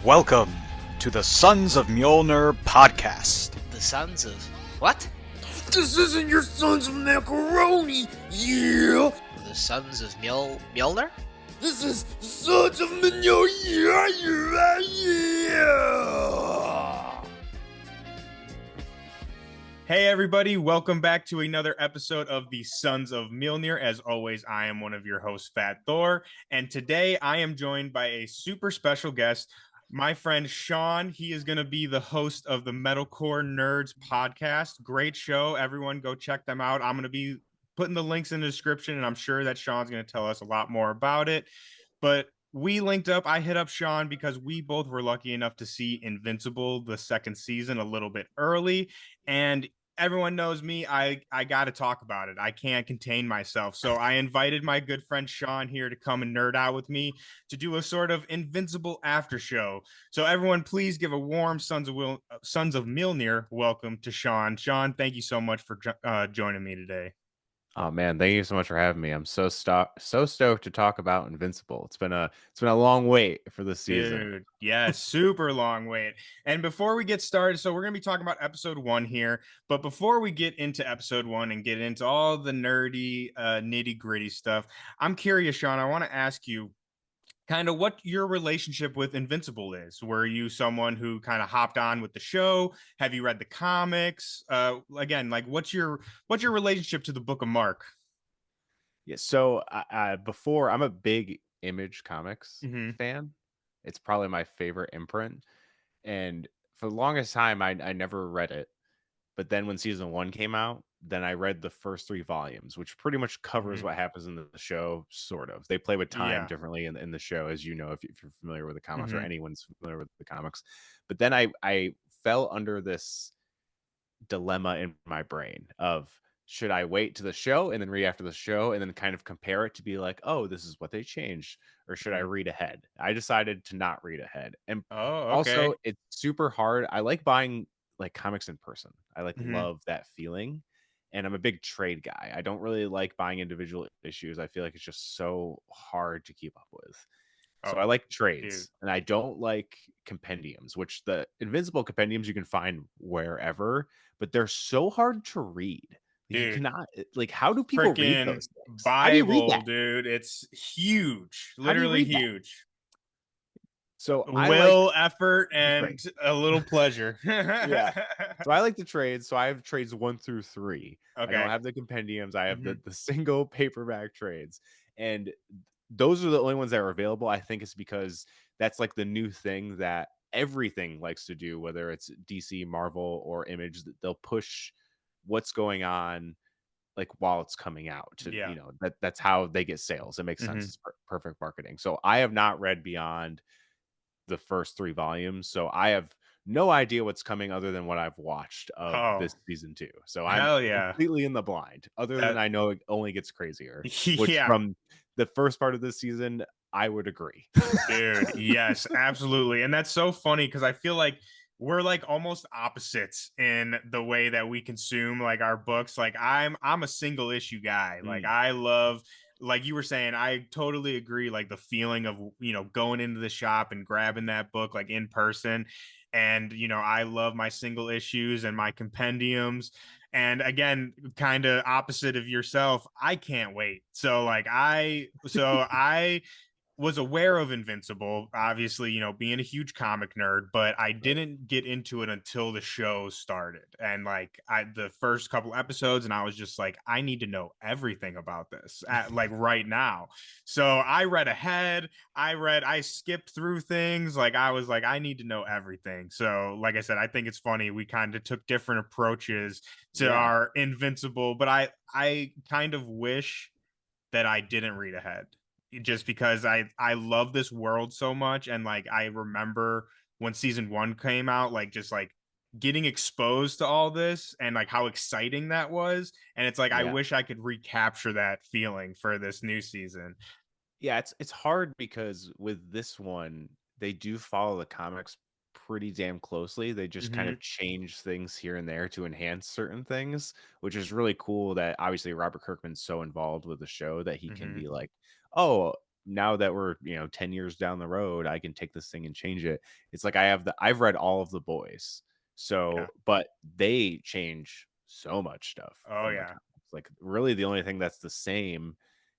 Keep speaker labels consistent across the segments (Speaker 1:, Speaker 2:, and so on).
Speaker 1: Welcome to the Sons of Mjolnir podcast.
Speaker 2: The Sons of... what?
Speaker 3: This isn't your Sons of Macaroni, yeah!
Speaker 2: The Sons of Mjolnir?
Speaker 3: This is Sons of Mjolnir, yeah!
Speaker 4: Hey everybody, welcome back to another episode of the Sons of Mjolnir. As always, I am one of your hosts, Fat Thor, and today I am joined by a super special guest, my friend Sean. He is going to be the host of the Metalcore Nerds podcast. Great show. Everyone go check them out. I'm going to be putting the links in the description, and I'm sure that Sean's going to tell us a lot more about it. But we linked up. I hit up Sean because we both were lucky enough to see Invincible, the second season, a little bit early. And everyone knows me. I got to talk about it. I can't contain myself. So I invited my good friend Sean here to come and nerd out with me to do a sort of Invincible after show. So everyone, please give a warm Sons of Mjolnir welcome to Sean. Sean, thank you so much for joining me today.
Speaker 5: Oh man, thank you so much for having me. I'm so stoked to talk about Invincible. It's been a long wait for this season.
Speaker 4: Dude, yeah, super long wait. And before we get started, so we're going to be talking about episode 1 here, but before we get into episode 1 and get into all the nerdy nitty-gritty stuff, I'm curious, Sean, I want to ask you kind of what your relationship with Invincible is. Were you someone who kind of hopped on with the show? Have you read the comics? Again, like what's your relationship to the Book of Mark?
Speaker 5: Yeah, so before, I'm a big Image Comics fan. It's probably my favorite imprint, and for the longest time I never read it. But then when season 1 came out, then I read the first 3 volumes, which pretty much covers what happens in the show, sort of. They play with time differently in the show, as you know, if you're familiar with the comics or anyone's familiar with the comics. But then I fell under this dilemma in my brain of, should I wait to the show and then read after the show and then kind of compare it to be like, oh, this is what they changed, or should I read ahead? I decided to not read ahead. And also, it's super hard. I like buying like comics in person. I love that feeling. And I'm a big trade guy. I don't really like buying individual issues. I feel like it's just so hard to keep up with. So I like trades, and I don't like compendiums, which the Invincible compendiums you can find wherever, but they're so hard to read. You cannot, like, how do people read those things?
Speaker 4: Bible, dude, it's huge, literally huge.
Speaker 5: So
Speaker 4: effort and a little pleasure.
Speaker 5: Yeah. So I like the trades. So I have trades 1 through 3.
Speaker 4: Okay.
Speaker 5: I don't have the compendiums. I have the single paperback trades, and those are the only ones that are available. I think it's because that's like the new thing that everything likes to do, whether it's DC, Marvel, or Image. They'll push what's going on like while it's coming out to, you know, that's how they get sales. It makes sense. It's perfect marketing. So I have not read beyond the first 3 volumes, so I have no idea what's coming other than what I've watched of this season 2. So I'm completely in the blind, other than I know it only gets crazier, which from the first part of this season I would agree.
Speaker 4: Dude, yes, absolutely. And that's so funny because I feel like we're like almost opposites in the way that we consume like our books. Like I'm a single issue guy. Like I love, like you were saying, I totally agree. Like the feeling of, you know, going into the shop and grabbing that book like in person. And, you know, I love my single issues and my compendiums. And again, kind of opposite of yourself, I can't wait. So like I was aware of Invincible, obviously, you know, being a huge comic nerd, but I didn't get into it until the show started. And like the first couple episodes, and I was just like, I need to know everything about this like right now. So I read ahead. I skipped through things. Like I was like, I need to know everything. So like I said, I think it's funny. We kind of took different approaches to our Invincible, but I kind of wish that I didn't read ahead, just because I love this world so much. And like I remember when season 1 came out, like just like getting exposed to all this and like how exciting that was. And it's like I wish I could recapture that feeling for this new season.
Speaker 5: Yeah, it's hard because with this one, they do follow the comics pretty damn closely. They just kind of change things here and there to enhance certain things, which is really cool that obviously Robert Kirkman's so involved with the show that he can be like, oh, now that we're 10 years down the road, I can take this thing and change it. It's like I've read all of the boys,
Speaker 4: Yeah.
Speaker 5: so but they change so much stuff
Speaker 4: Oh
Speaker 5: from the
Speaker 4: yeah.
Speaker 5: comics. Like really, the only thing that's the same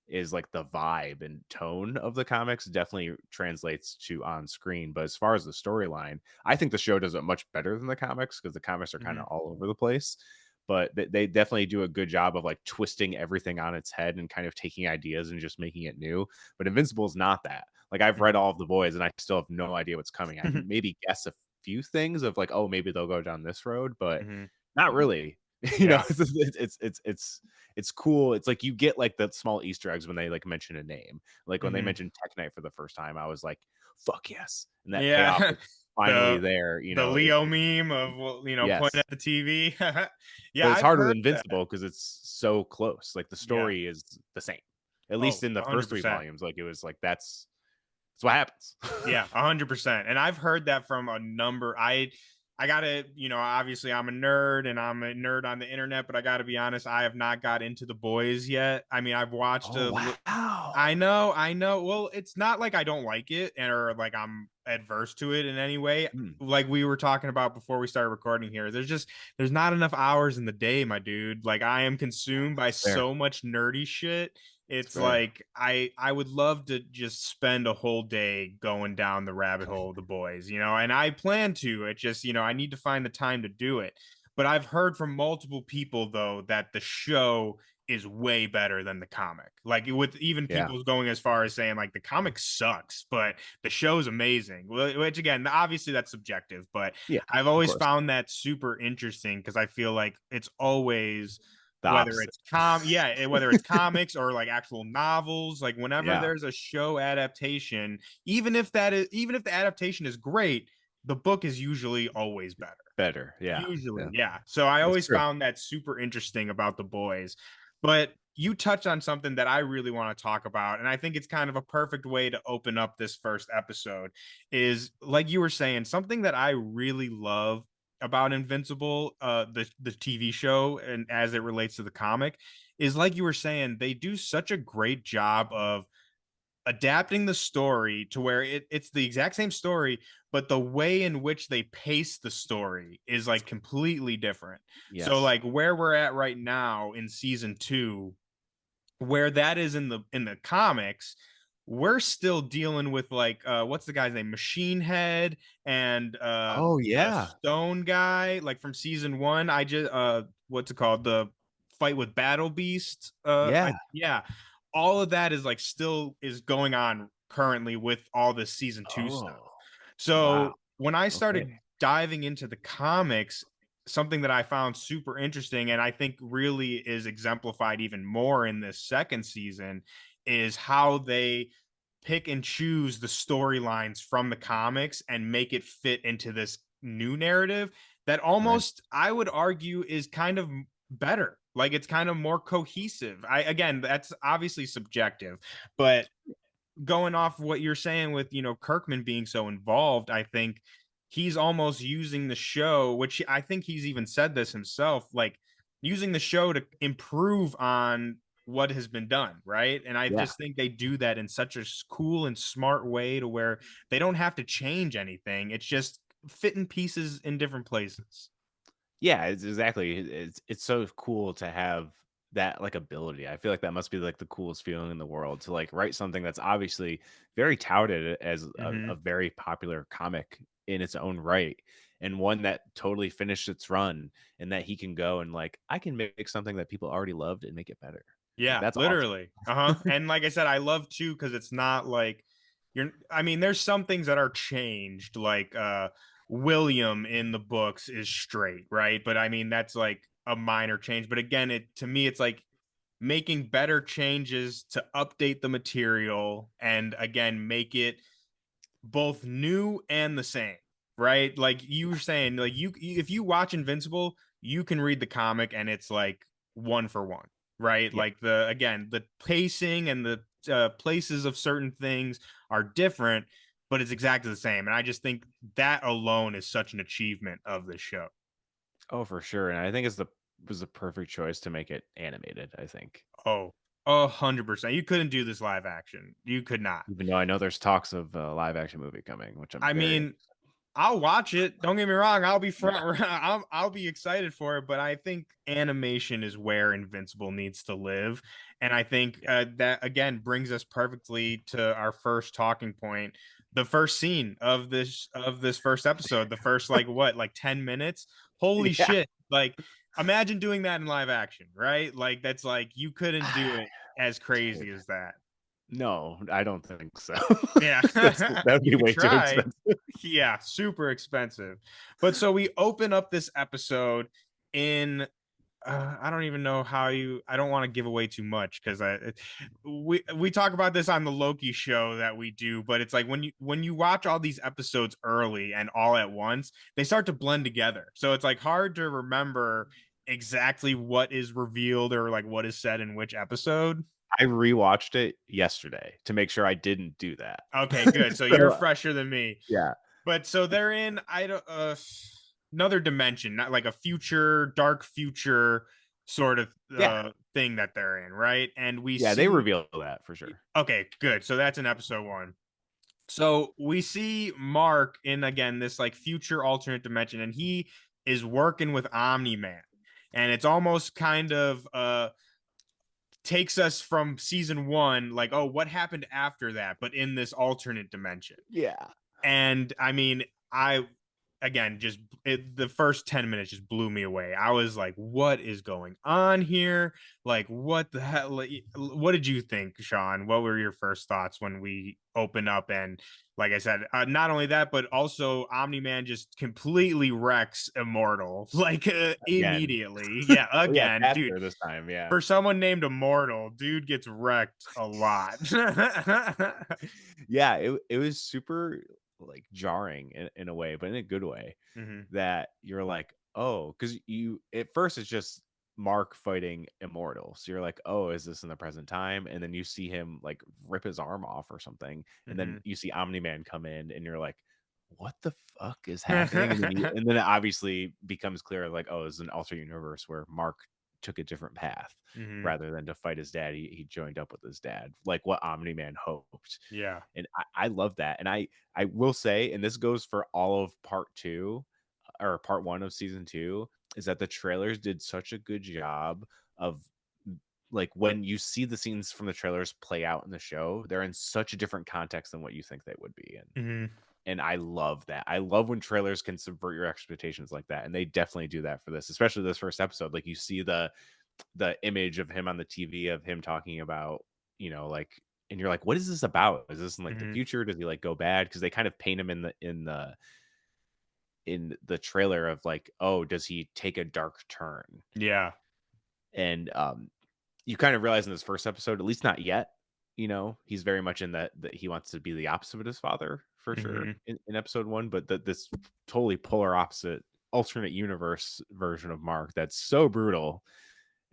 Speaker 5: is like the vibe and tone of the comics definitely translates to on screen. But as far as the storyline, I think the show does it much better than the comics because the comics are kind
Speaker 4: Mhm.
Speaker 5: of all over the place. But they definitely do a good job of like twisting everything on its head and kind of taking ideas and just making it new. But Invincible is not that. Like I've read
Speaker 4: Mhm.
Speaker 5: all of the boys and I still have no idea what's coming. I can maybe guess a few things of like, oh, maybe they'll go down this road, but
Speaker 4: Mhm.
Speaker 5: not really.
Speaker 4: Yeah.
Speaker 5: It's cool. It's like you get like the small Easter eggs when they like mention a name. Like when they
Speaker 4: Mhm.
Speaker 5: mentioned Tech Knight for the first time, I was like, "Fuck yes!" And that payoff
Speaker 4: Yeah.
Speaker 5: is finally
Speaker 4: the
Speaker 5: there.
Speaker 4: the Leo meme of pointing
Speaker 5: Yes,
Speaker 4: at the TV. Yeah,
Speaker 5: but it's
Speaker 4: I've
Speaker 5: harder
Speaker 4: heard
Speaker 5: than
Speaker 4: that.
Speaker 5: Invincible because it's so close. Like the
Speaker 4: Yeah.
Speaker 5: story is the same, at least
Speaker 4: Oh,
Speaker 5: in the first three
Speaker 4: 100%.
Speaker 5: volumes. Like it was like that's what happens.
Speaker 4: Yeah, 100%. And I've heard that from a number. I gotta, obviously I'm a nerd and I'm a nerd on the internet, but I gotta be honest, I have not got into the boys yet. I mean, I've watched
Speaker 5: Oh wow!
Speaker 4: I know. Well, it's not like I don't like it or like I'm adverse to it in any way.
Speaker 5: Hmm,
Speaker 4: Like we were talking about before we started recording here, there's not enough hours in the day, my dude. Like I am consumed by
Speaker 5: fair.
Speaker 4: so much nerdy shit.
Speaker 5: It's
Speaker 4: It's
Speaker 5: fair.
Speaker 4: like I would love to just spend a whole day going down the rabbit hole of the boys, and I plan to. It just, I need to find the time to do it. But I've heard from multiple people though that the show is way better than the comic. Like with even
Speaker 5: Yeah,
Speaker 4: people going as far as saying like the comic sucks, but the show's amazing. Which again, obviously that's subjective, but
Speaker 5: yeah,
Speaker 4: I've
Speaker 5: of
Speaker 4: always
Speaker 5: course.
Speaker 4: found that super interesting because I feel like it's always
Speaker 5: The opposite.
Speaker 4: whether it's comics or like actual novels, like whenever
Speaker 5: Yeah,
Speaker 4: there's a show adaptation, even if the adaptation is great, the book is usually always better.
Speaker 5: better. Yeah,
Speaker 4: Usually,
Speaker 5: yeah,
Speaker 4: yeah. So I
Speaker 5: that's
Speaker 4: always
Speaker 5: true.
Speaker 4: found that super interesting about the boys. But you touched on something that I really want to talk about, and I think it's kind of a perfect way to open up this first episode. Is like you were saying, something that I really love about Invincible, the TV show, and as it relates to the comic, is like you were saying, they do such a great job of adapting the story to where it's the exact same story, but the way in which they pace the story is like completely different. So
Speaker 5: Yes.
Speaker 4: like where we're at right now in season 2, where that is in the comics, we're still dealing with like what's the guy's name? Machine Head and
Speaker 5: Oh
Speaker 4: the
Speaker 5: yeah,
Speaker 4: Stone guy, like from season 1. I just what's it called? The fight with Battle Beast.
Speaker 5: yeah.
Speaker 4: Yeah. All of that is like still is going on currently with all the season 2 stuff.
Speaker 5: Oh wow.
Speaker 4: So when I
Speaker 5: Okay.
Speaker 4: started diving into the comics, something that I found super interesting and I think really is exemplified even more in this second season is how they pick and choose the storylines from the comics and make it fit into this new narrative that
Speaker 5: Right.
Speaker 4: almost I would argue is kind of better. Like it's kind of more cohesive. I again, that's obviously subjective, but going off what you're saying with Kirkman being so involved, I think he's almost using the show, which I think he's even said this himself, like using the show to improve on what has been done, right? And I
Speaker 5: Yeah.
Speaker 4: just think they do that in such a cool and smart way to where they don't have to change anything. It's just fitting pieces in different places.
Speaker 5: Yeah, it's exactly. It's so cool to have that like ability. I feel like that must be like the coolest feeling in the world to like write something that's obviously very touted as a
Speaker 4: Hmm.
Speaker 5: very popular comic in its own right, and one that totally finished its run, and that he can go and like I can make something that people already loved and make it better. Like
Speaker 4: Yeah,
Speaker 5: that's awesome.
Speaker 4: literally. Uh-huh. And like I said, I love too because it's not like I mean, there's some things that are changed, like William in the books is straight, right? But I mean, that's like a minor change. But again, it to me, it's like making better changes to update the material and again make it both new and the same, right? Like you were saying, like if you watch Invincible, you can read the comic and it's like one for one, right?
Speaker 5: Yeah.
Speaker 4: Like the pacing and the places of certain things are different, but it's exactly the same. And I just think that alone is such an achievement of the show.
Speaker 5: Oh, for sure. And I think it's the was the perfect choice to make it animated, I think.
Speaker 4: Oh, 100%. You couldn't do this live action. You could not.
Speaker 5: Even though I know there's talks of a live action movie coming, which I'm
Speaker 4: I
Speaker 5: very
Speaker 4: mean, I'll watch it. Don't get me wrong. I'll be I'll be excited for it. But I think animation is where Invincible needs to live, and I think that again brings us perfectly to our first talking point. The first scene of this first episode, the first like 10 minutes. Holy
Speaker 5: yeah.
Speaker 4: shit! Like imagine doing that in live action, right? Like that's like you couldn't do it as crazy
Speaker 5: Dude.
Speaker 4: as that.
Speaker 5: No, I don't think so.
Speaker 4: Yeah,
Speaker 5: That would be
Speaker 4: you could
Speaker 5: way too
Speaker 4: try.
Speaker 5: expensive.
Speaker 4: Yeah, super expensive. But so we open up this episode in I don't even know how I don't want to give away too much because we talk about this on the Loki show that we do, but it's like when you watch all these episodes early and all at once, they start to blend together. So it's like hard to remember exactly what is revealed or like what is said in which episode.
Speaker 5: I rewatched it yesterday to make sure I didn't do that.
Speaker 4: Okay, good. So you're fresher than me.
Speaker 5: Yeah.
Speaker 4: But so they're in another dimension, not like a future, dark future sort of thing that they're in, right? And we
Speaker 5: they reveal that for sure.
Speaker 4: Okay, good. So that's in episode 1. So we see Mark in again this like future alternate dimension, and he is working with Omni-Man. And it's almost kind of takes us from season 1, like, oh, what happened after that, but in this alternate dimension.
Speaker 5: Yeah.
Speaker 4: And I mean, the first 10 minutes just blew me away. I was like, what is going on here? Like, what the hell? What did you think, Sean? What were your first thoughts when we open up? And like I said, not only that, but also Omni-Man just completely wrecks Immortal, like immediately. Yeah, again, dude.
Speaker 5: This time, yeah.
Speaker 4: For someone named Immortal, dude gets wrecked a lot.
Speaker 5: Yeah, it was super like jarring in a way, but in a good way, that you're like, oh, because you at first it's just Mark fighting Immortal, so you're like, oh, is this in the present time? And then you see him like rip his arm off or something, and then you see Omni-Man come in, and you're like, what the fuck is happening? And then it obviously becomes clear, like, oh, it's an alternate universe where Mark took a different path. Rather than to fight his dad, he joined up with his dad, like what Omni-Man hoped.
Speaker 4: Yeah.
Speaker 5: And I love that. And I will say, and this goes for all of part 2 or part 1 of season 2, is that the trailers did such a good job of like when you see the scenes from the trailers play out in the show, they're in such a different context than what you think they would be in. And I love that. I love when trailers can subvert your expectations like that. And they definitely do that for this, especially this first episode. Like you see the image of him on the TV of him talking about, like, and you're like, what is this about? Is this in like the future? Does he like go bad? Because they kind of paint him in the trailer of like, oh, does he take a dark turn?
Speaker 4: Yeah.
Speaker 5: And you kind of realize in this first episode, at least not yet, he's very much in that he wants to be the opposite of his father for sure in episode 1, but this totally polar opposite alternate universe version of Mark that's so brutal.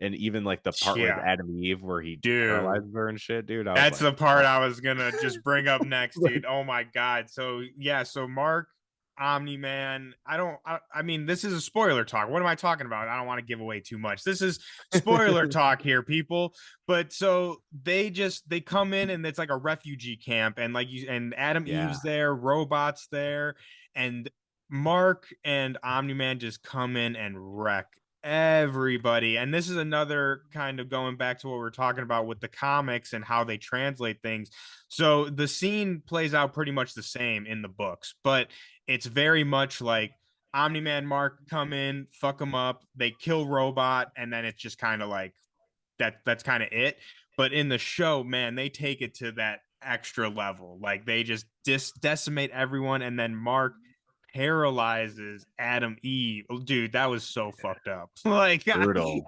Speaker 5: And even like the part with Adam and Eve where he paralyzes her and shit, dude.
Speaker 4: That's the part I was gonna just bring up next, dude. Oh my god. So yeah, so Mark, Omni-Man. I mean, this is a spoiler talk. What am I talking about? I don't want to give away too much. This is spoiler talk here, people. But so they come in and it's like a refugee camp, and and Adam Eve's there, robots there, and Mark and Omni-Man just come in and wreck everybody. And this is another kind of going back to what we're talking about with the comics and how they translate things. So the scene plays out pretty much the same in the books, but it's very much like Omni-Man, Mark come in, fuck them up, they kill Robot, and then it's just kind of like that's kind of it. But in the show, man, they take it to that extra level. Like they just decimate everyone, and then Mark paralyzes Adam Eve. Oh, dude, that was so fucked up. Like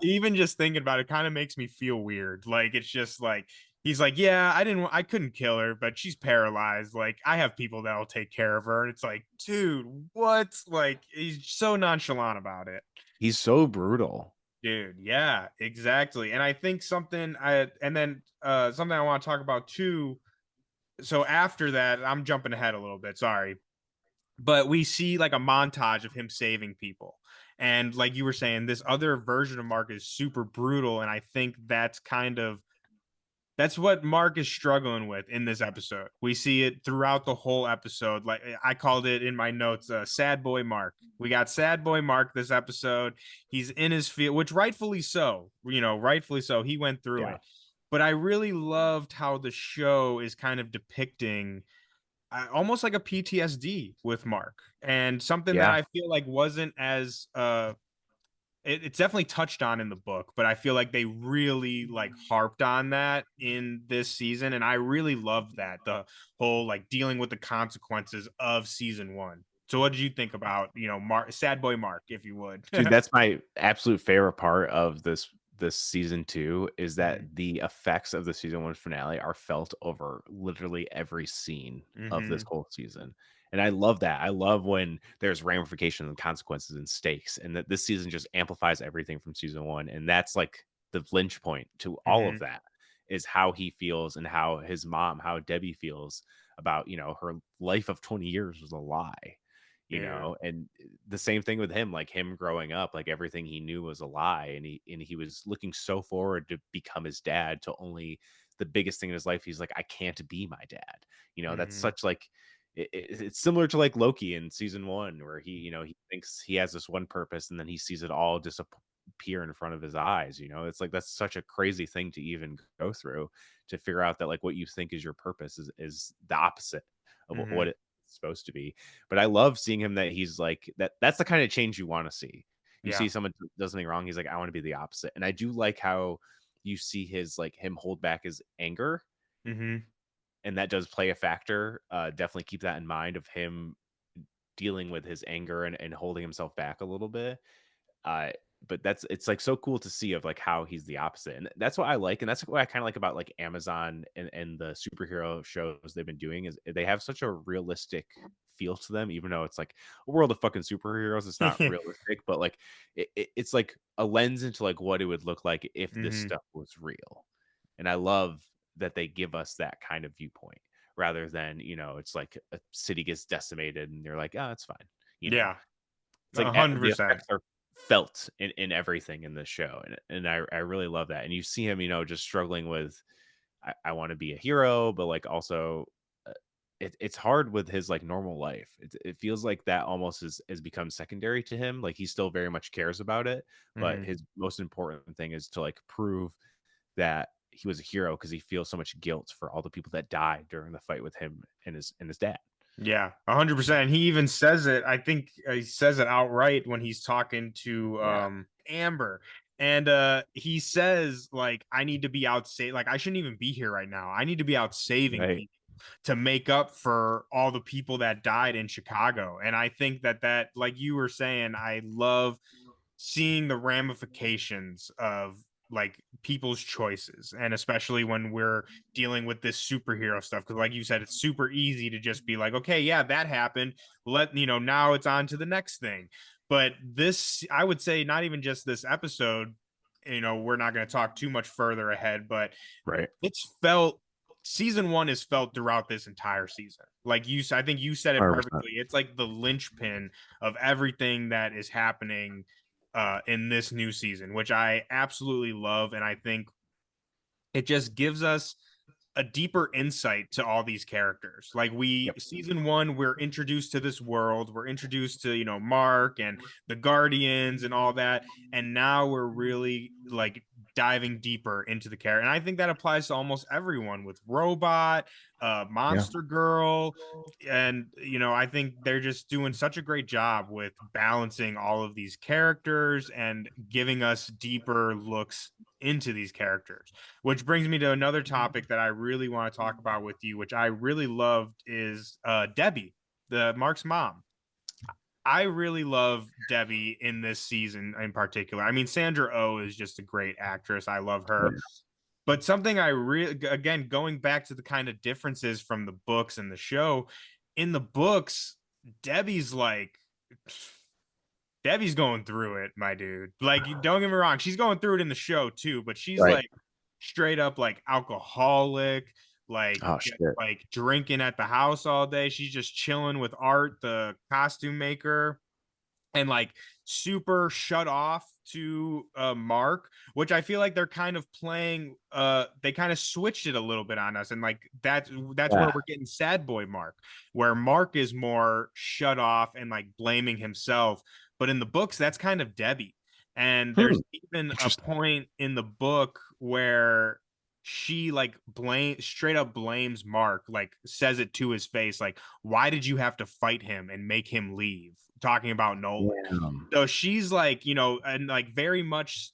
Speaker 4: even just thinking about it kind of makes me feel weird. Like it's just like he's like, yeah, I couldn't kill her, but she's paralyzed. Like I have people that'll take care of her. And it's like, dude, what? Like he's so nonchalant about it.
Speaker 5: He's so brutal.
Speaker 4: Dude, yeah, exactly. And I think something I want to talk about too. So after that, I'm jumping ahead a little bit. Sorry. But we see like a montage of him saving people. And like you were saying, this other version of Mark is super brutal. And I think that's kind of That's what Mark is struggling with in this episode. We see it throughout the whole episode. Like I called it in my notes, sad boy Mark. We got sad boy Mark this episode. He's in his field, which rightfully so, rightfully so. He went through it. But I really loved how the show is kind of depicting almost like a PTSD with Mark, and something that I feel like wasn't as it's definitely touched on in the book, but I feel like they really like harped on that in this season, and I really loved that, the whole like dealing with the consequences of season 1. So what did you think about, Mark, sad boy Mark, if you would?
Speaker 5: Dude, that's my absolute favorite part of this season 2 is that the effects of the season 1 finale are felt over literally every scene of this whole season. And I love that. I love when there's ramifications and consequences and stakes, and that this season just amplifies everything from season 1. And that's like the lynch point to all of that, is how he feels and how his mom, how Debbie feels about, her life of 20 years was a lie. And the same thing with him, like him growing up, like everything he knew was a lie, and he was looking so forward to become his dad, to only the biggest thing in his life, he's like, I can't be my dad. That's such like it's similar to like Loki in season 1, where he thinks he has this one purpose, and then he sees it all disappear in front of his eyes. It's like, that's such a crazy thing to even go through, to figure out that like what you think is your purpose is the opposite of what it's supposed to be. But I love seeing him, that he's like that's the kind of change you want to see. You see someone does something wrong, he's like, I want to be the opposite. And I do like how you see his like him hold back his anger, and that does play a factor. Definitely keep that in mind, of him dealing with his anger and holding himself back a little bit. But it's like so cool to see, of like how he's the opposite. And that's what I like. And that's what I kind of like about like Amazon and the superhero shows they've been doing, is they have such a realistic feel to them, even though it's like a world of fucking superheroes. It's not realistic, but like it's like a lens into like what it would look like if this stuff was real. And I love that they give us that kind of viewpoint, rather than, it's like a city gets decimated and they're like, oh, it's fine.
Speaker 4: Yeah.
Speaker 5: It's like
Speaker 4: 100%.
Speaker 5: the effects are felt in everything in this show. And I really love that. And you see him, just struggling with, I want to be a hero, but like also it's hard with his like normal life. It feels like that almost has become secondary to him. Like he still very much cares about it, but his most important thing is to like prove that he was a hero, because he feels so much guilt for all the people that died during the fight with him and his dad.
Speaker 4: Yeah, 100%. He even says it. I think he says it outright when he's talking to Amber. And he says, like, I need to be out like, I shouldn't even be here right now. I need to be out saving people to make up for all the people that died in Chicago. And I think that, like you were saying, I love seeing the ramifications of like people's choices, and especially when we're dealing with this superhero stuff, because like you said, it's super easy to just be like, okay, yeah, that happened, now it's on to the next thing. But this, I would say, not even just this episode, we're not going to talk too much further ahead, but it's felt, season 1 is felt throughout this entire season. Like I think you said it
Speaker 5: 100%.
Speaker 4: perfectly. It's like the linchpin of everything that is happening in this new season, which I absolutely love. And I think it just gives us a deeper insight to all these characters. Like season 1, we're introduced to this world. We're introduced to, Mark and the Guardians and all that. And now we're really like diving deeper into the character. And I think that applies to almost everyone, with Robot, Monster Girl. And, I think they're just doing such a great job with balancing all of these characters and giving us deeper looks into these characters. Which brings me to another topic that I really want to talk about with you, which I really loved, is Debbie, the Mark's mom. I really love Debbie in this season in particular. I mean, Sandra Oh is just a great actress. I love her. But something I really, again, going back to the kind of differences from the books and the show, in the books, Debbie's going through it, my dude. Like, don't get me wrong, she's going through it in the show too, but she's like straight up like alcoholic, like like drinking at the house all day. She's just chilling with Art, the costume maker. and like super shut off to Mark, which I feel like they're kind of playing they kind of switched it a little bit on us, and like that's where
Speaker 5: Yeah.
Speaker 4: we're getting sad boy Mark, where Mark is more shut off and like blaming himself, but in the books that's kind of Debbie. And there's even a
Speaker 5: Interesting.
Speaker 4: point in the book where she like straight up blames Mark, like says it to his face, like, why did you have to fight him and make him leave, talking about Nolan.
Speaker 5: Damn.
Speaker 4: So she's like, and like very much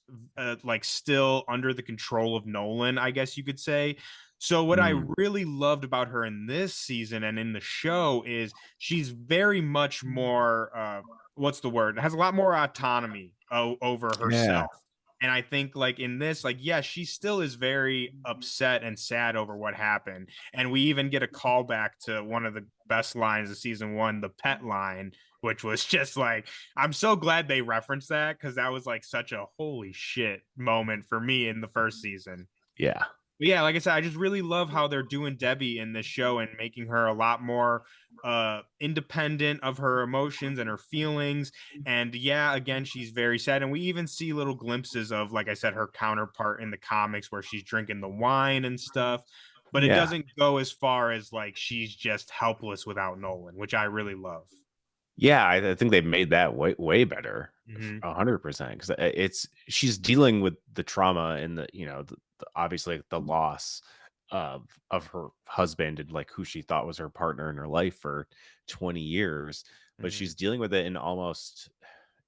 Speaker 4: like still under the control of Nolan, I guess you could say. So what I really loved about her in this season and in the show is she's very much more what's the word? Has a lot more autonomy over
Speaker 5: Yeah.
Speaker 4: herself. And I think like in this, like, yeah, she still is very upset and sad over what happened. And we even get a callback to one of the best lines of season 1, the pet line, which was just like, I'm so glad they referenced that, because that was like such a holy shit moment for me in the first season.
Speaker 5: Yeah.
Speaker 4: But yeah, like I said, I just really love how they're doing Debbie in this show and making her a lot more independent of her emotions and her feelings. And yeah, again, she's very sad. And we even see little glimpses of, like I said, her counterpart in the comics where she's drinking the wine and stuff. But it
Speaker 5: Yeah.
Speaker 4: doesn't go as far as like she's just helpless without Nolan, which I really love.
Speaker 5: Yeah, I think they've made that way better,
Speaker 4: Mm-hmm.
Speaker 5: 100%. Because she's dealing with the trauma and the obviously the loss of her husband and like who she thought was her partner in her life for 20 years, but
Speaker 4: Mm-hmm.
Speaker 5: she's dealing with it in almost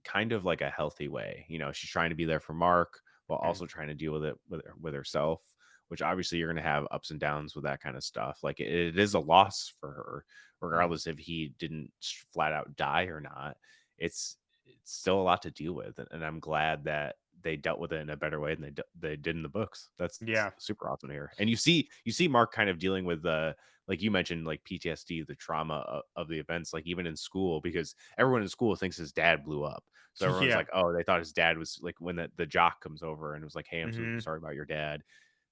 Speaker 5: kind of like a healthy way. She's trying to be there for Mark while also trying to deal with it with herself, which obviously you're going to have ups and downs with that kind of stuff. Like it is a loss for her, regardless if he didn't flat out die or not. It's still a lot to deal with, and I'm glad that they dealt with it in a better way than they did in the books. That's
Speaker 4: Yeah.
Speaker 5: super awesome to hear. And you see Mark kind of dealing with like you mentioned, like PTSD, the trauma of the events, like even in school, because everyone in school thinks his dad blew up. So everyone's
Speaker 4: Yeah.
Speaker 5: like, oh, they thought his dad was like, when the jock comes over and was like, hey, I'm so
Speaker 4: Mm-hmm.
Speaker 5: sorry about your dad.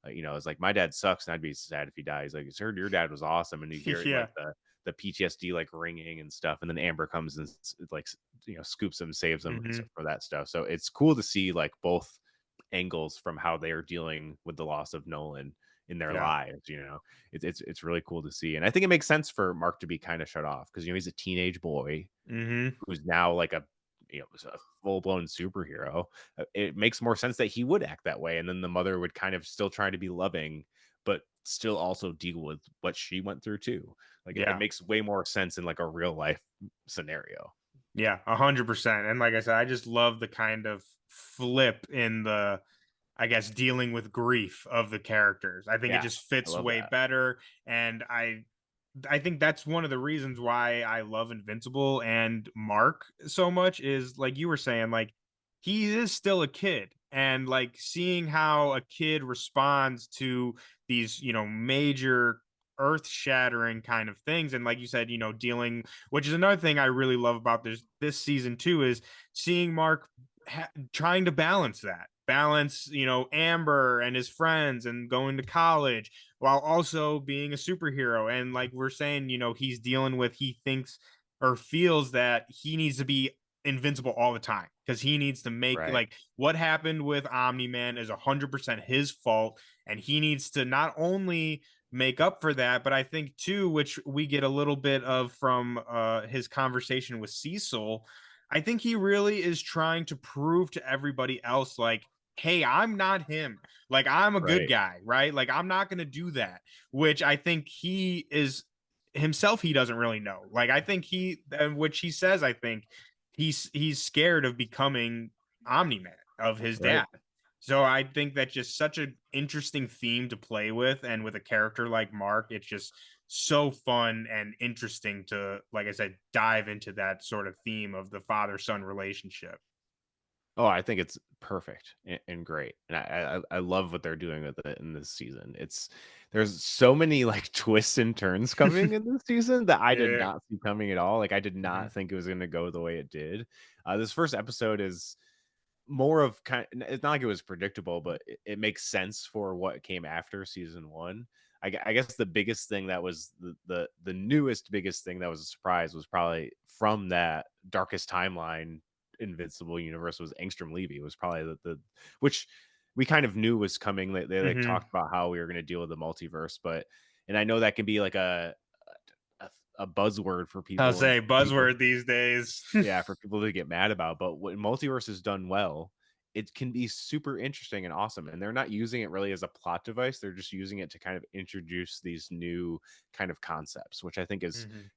Speaker 5: It's like, my dad sucks and I'd be sad if he dies. Like, sir, your dad was awesome. And you hear it,
Speaker 4: Yeah.
Speaker 5: like the PTSD like ringing and stuff. And then Amber comes and like, scoops him, saves him
Speaker 4: Mm-hmm.
Speaker 5: for that stuff. So it's cool to see like both angles from how they're dealing with the loss of Nolan in their
Speaker 4: Yeah.
Speaker 5: lives. It's really cool to see. And I think it makes sense for Mark to be kind of shut off because he's a teenage boy
Speaker 4: Mm-hmm.
Speaker 5: who's now like a full-blown superhero. It makes more sense that he would act that way, and then the mother would kind of still try to be loving but still also deal with what she went through too. Like it
Speaker 4: Yeah.
Speaker 5: makes way more sense in like a real life scenario.
Speaker 4: Yeah, 100%. And like I said, I just love the kind of flip in the, I guess, dealing with grief of the characters. I think it
Speaker 5: Yeah,
Speaker 4: just
Speaker 5: I
Speaker 4: fits
Speaker 5: love
Speaker 4: way
Speaker 5: that.
Speaker 4: better. And I think that's one of the reasons why I love Invincible and Mark so much, is like you were saying, like he is still a kid, and like seeing how a kid responds to these, major earth-shattering kind of things, and like you said, dealing, which is another thing I really love about this season too, is seeing Mark trying to balance, Amber and his friends and going to college while also being a superhero. And like we're saying, he's dealing with, he thinks or feels that he needs to be invincible all the time because he needs to make,
Speaker 5: Right.
Speaker 4: like, what happened with Omni-Man is 100% his fault, and he needs to not only make up for that, but I think too, which we get a little bit of from his conversation with Cecil, I think he really is trying to prove to everybody else, like, hey, I'm not him. Like, I'm a good
Speaker 5: Right.
Speaker 4: guy, right? Like, I'm not going to do that, which I think he is himself, he doesn't really know. Like, I think which he says, I think he's scared of becoming Omni-Man, of his
Speaker 5: Right.
Speaker 4: dad. So I think that's just such an interesting theme to play with. And with a character like Mark, it's just so fun and interesting to, like I said, dive into that sort of theme of the father-son relationship.
Speaker 5: Oh, I think it's perfect and great, and I love what they're doing with it in this season. There's so many like twists and turns coming in this season that I did
Speaker 4: Yeah.
Speaker 5: not see coming at all. Like I did
Speaker 4: Mhm.
Speaker 5: not think it was going to go the way it did. This first episode is more of it's not like it was predictable, but it makes sense for what came after season one. I guess the biggest thing that was the newest biggest thing that was a surprise was probably from that darkest timeline Invincible universe was Angstrom Levy. Was probably the which we kind of knew was coming. They like talked about how we were going to deal with the multiverse, and I know that can be like a buzzword for people.
Speaker 4: I'll say buzzword these days.
Speaker 5: Yeah, for people to get mad about. But when multiverse is done well, it can be super interesting and awesome. And they're not using it really as a plot device. They're just using it to kind of introduce these new kind of concepts, which I think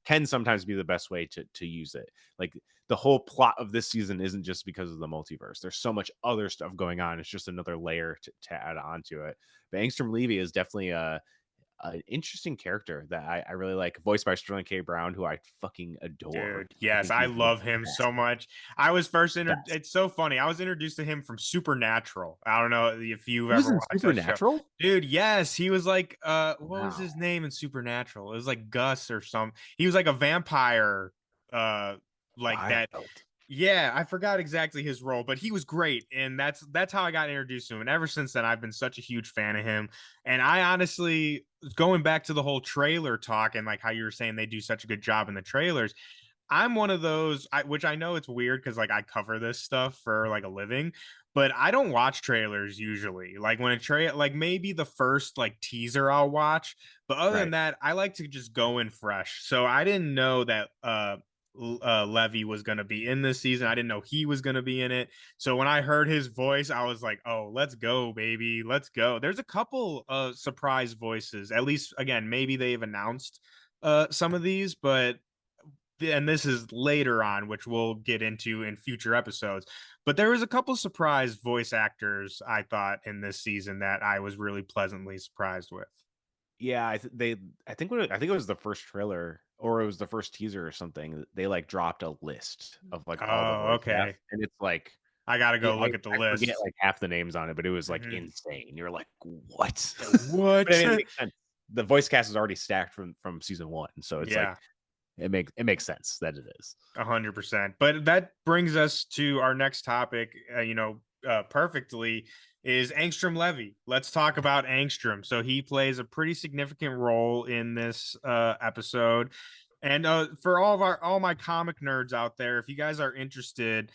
Speaker 5: can sometimes be the best way to use it. Like the whole plot of this season isn't just because of the multiverse. There's so much other stuff going on. It's just another layer to add on to it. But Angstrom Levy is definitely an interesting character that I really like, voiced by Sterling K. Brown, who I fucking adore.
Speaker 4: Dude, yes, I love him so much. I was first it's so funny. I was introduced to him from Supernatural. I don't know if you've ever watched
Speaker 5: Supernatural.
Speaker 4: That show. Dude, yes, he was like what was his name in Supernatural? It was like Gus or something. He was like a vampire like that. Yeah, I forgot exactly his role, but he was great, and that's how I got introduced to him. And ever since then, I've been such a huge fan of him. And I honestly, going back to the whole trailer talk and like how you were saying they do such a good job in the trailers, I'm one of those, which I know it's weird because like I cover this stuff for like a living, but I don't watch trailers usually. Like when like maybe the first like teaser I'll watch, but other than that, I like to just go in fresh. So I didn't know that Levy was going to be in this season. I didn't know he was going to be in it. So when I heard his voice, I was like, oh, let's go, baby. Let's go. There's a couple surprise voices. At least, again, maybe they've announced some of these, but and this is later on, which we'll get into in future episodes. But there was a couple surprise voice actors I thought in this season that I was really pleasantly surprised with.
Speaker 5: Yeah, I think it was the first trailer or it was the first teaser or something. They like dropped a list of like all the voice cast, and it's like
Speaker 4: I gotta go look at the list.
Speaker 5: I forget like half the names on it, but it was like insane. You're like, what?
Speaker 4: What?
Speaker 5: But, I mean, it makes sense. The voice cast is already stacked from season one, so it's like it makes sense that it is
Speaker 4: 100%. But that brings us to our next topic. Perfectly is Angstrom Levy. Let's talk about Angstrom. So he plays a pretty significant role in this episode. And for all my comic nerds out there, if you guys are interested,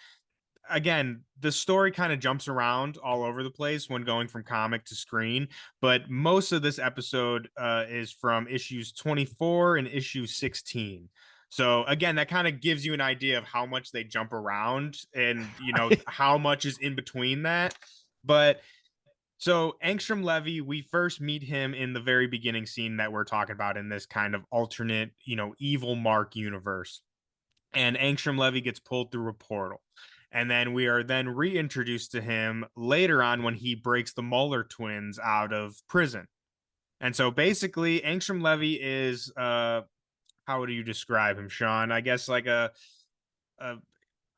Speaker 4: again, the story kind of jumps around all over the place when going from comic to screen, but most of this episode is from issues 24 and issue 16. So again, that kind of gives you an idea of how much they jump around and how much is in between that. But so Angstrom Levy, we first meet him in the very beginning scene that we're talking about in this kind of alternate, evil Mark universe. And Angstrom Levy gets pulled through a portal. And then we are then reintroduced to him later on when he breaks the Muller twins out of prison. And so basically, Angstrom Levy is how would you describe him, Sean? I guess like I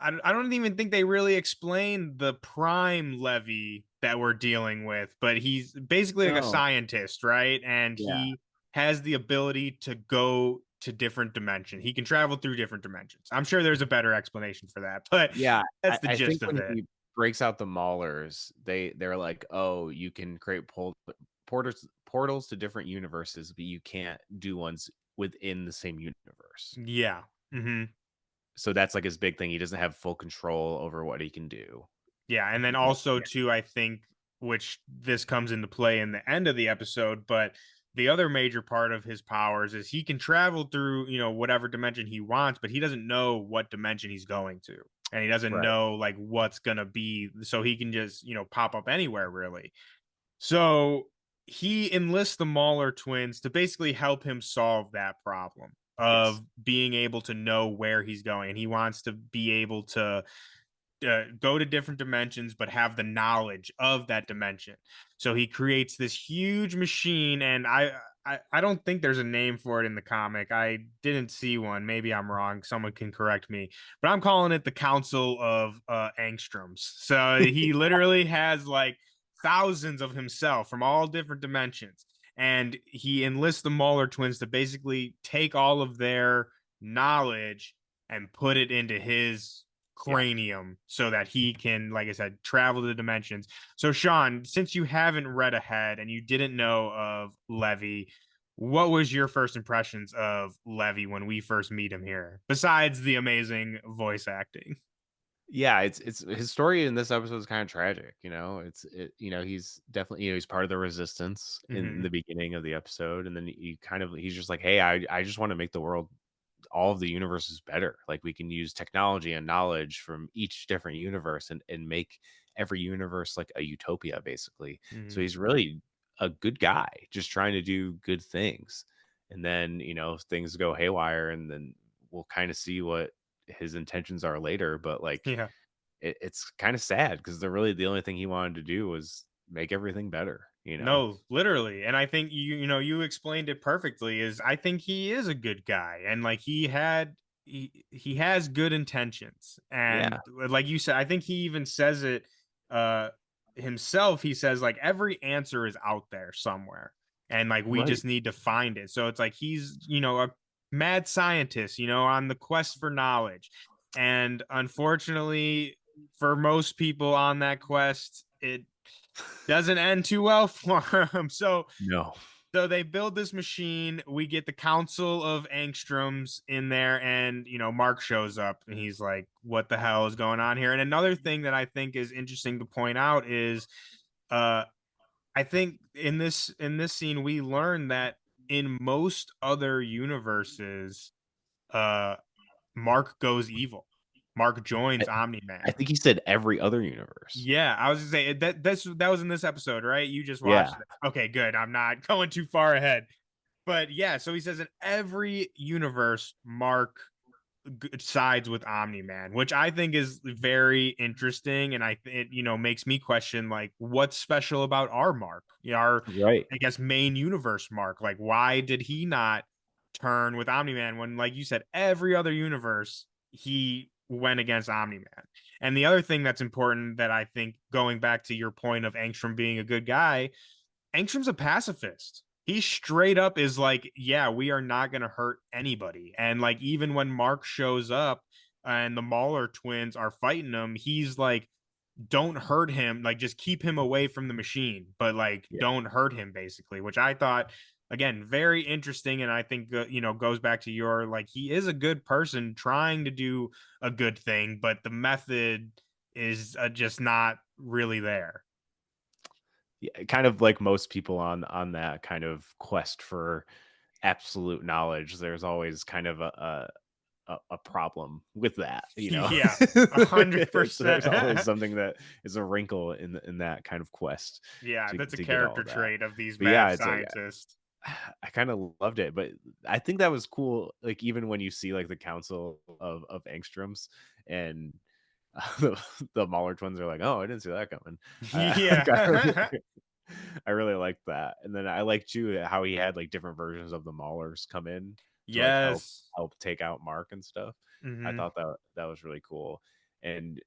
Speaker 4: don't even think they really explain the Prime Levy that we're dealing with, but he's basically like a scientist, right? And he has the ability to go to different dimensions. He can travel through different dimensions. I'm sure there's a better explanation for that, but that's the gist of it.
Speaker 5: He breaks out the Maulers, they're like, oh, you can create portals to different universes, but you can't do ones within the same universe.
Speaker 4: Yeah.
Speaker 5: So that's like his big thing. He doesn't have full control over what he can do.
Speaker 4: Yeah, and then also too, I think, which this comes into play in the end of the episode, but the other major part of his powers is he can travel through, whatever dimension he wants, but he doesn't know what dimension he's going to. And he doesn't know like what's going to be. So he can just, pop up anywhere really. So he enlists the Mauler twins to basically help him solve that problem of being able to know where he's going. And he wants to be able to go to different dimensions, but have the knowledge of that dimension. So he creates this huge machine, and I don't think there's a name for it in the comic. I didn't see one. Maybe I'm wrong. Someone can correct me, but I'm calling it the Council of Angstroms. So he literally has like thousands of himself from all different dimensions, and he enlists the Mauler twins to basically take all of their knowledge and put it into his cranium so that he can, like I said, travel the dimensions. So Sean, since you haven't read ahead and you didn't know of Levy, what was your first impressions of Levy when we first meet him here, besides the amazing voice acting?
Speaker 5: Yeah, it's his story in this episode is kind of tragic, he's definitely, he's part of the resistance in
Speaker 4: Hmm.
Speaker 5: the beginning of the episode, and then he's just like, hey, I just want to make the world, all of the universes better. Like, we can use technology and knowledge from each different universe and make every universe like a utopia, basically. So
Speaker 4: Hmm.
Speaker 5: he's really a good guy, just trying to do good things. And then, things go haywire, and then we'll kind of see what his intentions are later. But like,
Speaker 4: Yeah.
Speaker 5: it's kind of sad because the only thing he wanted to do was make everything better.
Speaker 4: No, literally. And I think you explained it perfectly. Is I think he is a good guy, and like he has good intentions. And
Speaker 5: Yeah,
Speaker 4: like you said, I think he even says it uh himself. He says like every answer is out there somewhere. And like we
Speaker 5: right.
Speaker 4: just need to find it. So it's like he's, a mad scientist, on the quest for knowledge. And unfortunately, for most people on that quest, it doesn't end too well for him.
Speaker 5: No.
Speaker 4: So they build this machine. We get the Council of Angstroms in there, and Mark shows up, and he's like, "What the hell is going on here?" And another thing that I think is interesting to point out is, uh, I think in this scene we learn that in most other universes, uh, Mark goes evil. Mark
Speaker 5: I,
Speaker 4: joins Omni
Speaker 5: I
Speaker 4: Man.
Speaker 5: think he said every other universe.
Speaker 4: Yeah, I was gonna say that was in this episode, right? You just watched
Speaker 5: Yeah,
Speaker 4: it. Okay, good. I'm not going too far ahead. But yeah, so he says in every universe, Mark sides with Omni Man, which I think is very interesting, and it makes me question like what's special about our Mark, our
Speaker 5: right.
Speaker 4: I guess main universe Mark. Like, why did he not turn with Omni Man when, like you said, every other universe he went against Omni Man? And the other thing that's important that I think, going back to your point of Angstrom being a good guy, Angstrom's a pacifist. He straight up is like, yeah, we are not going to hurt anybody. And like, even when Mark shows up and the Mauler twins are fighting him, he's like, don't hurt him. Like, just keep him away from the machine, but like,
Speaker 5: Yeah.
Speaker 4: don't hurt him, basically, which I thought, again, very interesting. And I think, goes back to your like, he is a good person trying to do a good thing, but the method is just not really there.
Speaker 5: Yeah, kind of like most people on that kind of quest for absolute knowledge. There's always kind of a problem with that.
Speaker 4: Yeah, 100%.
Speaker 5: There's always something that is a wrinkle in that kind of quest
Speaker 4: Yeah,
Speaker 5: to
Speaker 4: that's a
Speaker 5: to get all
Speaker 4: character
Speaker 5: of that.
Speaker 4: trait of these
Speaker 5: But yeah,
Speaker 4: mad
Speaker 5: it's like
Speaker 4: scientists.
Speaker 5: I kind of loved it, but I think that was cool. Like, even when you see like the council of Angstroms, and the Mauler twins are like, "Oh, I didn't see that coming." I really,
Speaker 4: Yeah.
Speaker 5: I really liked that, and then I like too how he had like different versions of the Maulers come in to like help
Speaker 4: Yes.
Speaker 5: help take out Mark and stuff. I
Speaker 4: Hmm.
Speaker 5: thought that was really cool, and